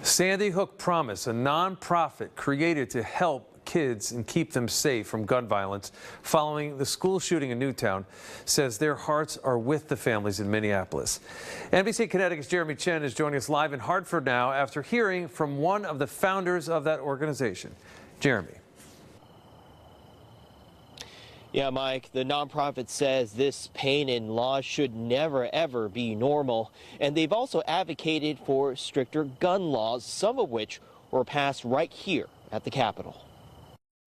Sandy Hook Promise, a nonprofit created to help kids and keep them safe from gun violence following the school shooting in Newtown, says their hearts are with the families in Minneapolis. NBC Connecticut's Jeremy Chen is joining us live in Hartford now after hearing from one of the founders of that organization. Jeremy. Yeah, Mike, the nonprofit says this pain and loss should never, ever be normal. And they've also advocated for stricter gun laws, some of which were passed right here at the Capitol.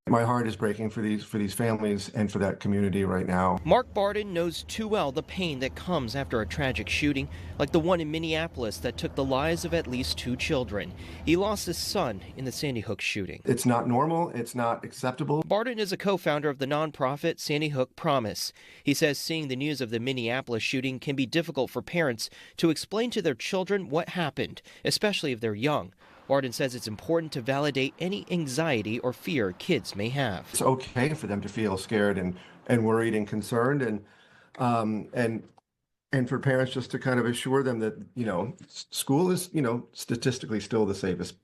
My heart is breaking for these families and for that community right now. Mark Barden knows too well the pain that comes after a tragic shooting like the one in Minneapolis that took the lives of at least 2 children. He lost his son in the Sandy Hook shooting. It's not normal. It's not acceptable. Barden is a co-founder of the nonprofit Sandy Hook Promise. He says seeing the news of the Minneapolis shooting can be difficult for parents to explain to their children what happened, especially if they're young. Barden says it's important to validate any anxiety or fear kids may have. It's okay for them to feel scared and worried and concerned, and for parents just to kind of assure them that, school is, statistically still the safest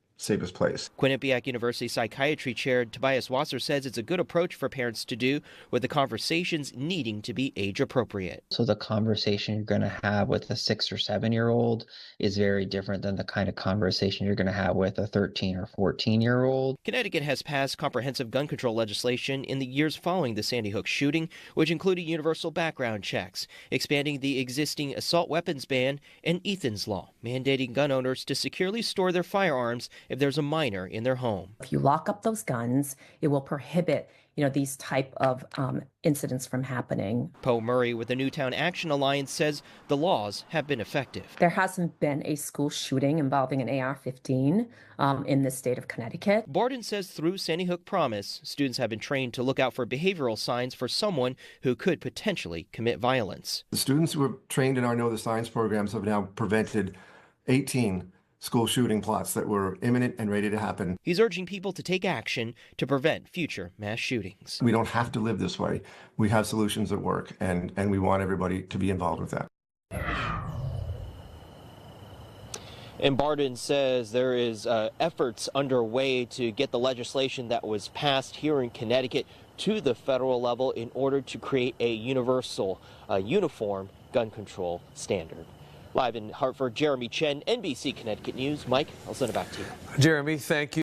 place. Quinnipiac University psychiatry chair Tobias Wasser says it's a good approach for parents to do, with the conversations needing to be age appropriate. So the conversation you're going to have with a 6 or 7-year-old is very different than the kind of conversation you're going to have with a 13 or 14-year-old. Connecticut has passed comprehensive gun control legislation in the years following the Sandy Hook shooting, which included universal background checks, expanding the existing assault weapons ban, and Ethan's Law, mandating gun owners to securely store their firearms if there's a minor in their home. If you lock up those guns, it will prohibit, these type of incidents from happening. Poe Murray with the Newtown Action Alliance says the laws have been effective. There hasn't been a school shooting involving an AR-15 in the state of Connecticut. Barden says through Sandy Hook Promise, students have been trained to look out for behavioral signs for someone who could potentially commit violence. The students who were trained in our Know the Signs programs have now prevented 18 school shooting plots that were imminent and ready to happen. He's urging people to take action to prevent future mass shootings. We don't have to live this way. We have solutions that work, and we want everybody to be involved with that. And Barden says there is efforts underway to get the legislation that was passed here in Connecticut to the federal level in order to create a universal, uniform gun control standard. Live in Hartford, Jeremy Chen, NBC Connecticut News. Mike, I'll send it back to you. Jeremy, thank you.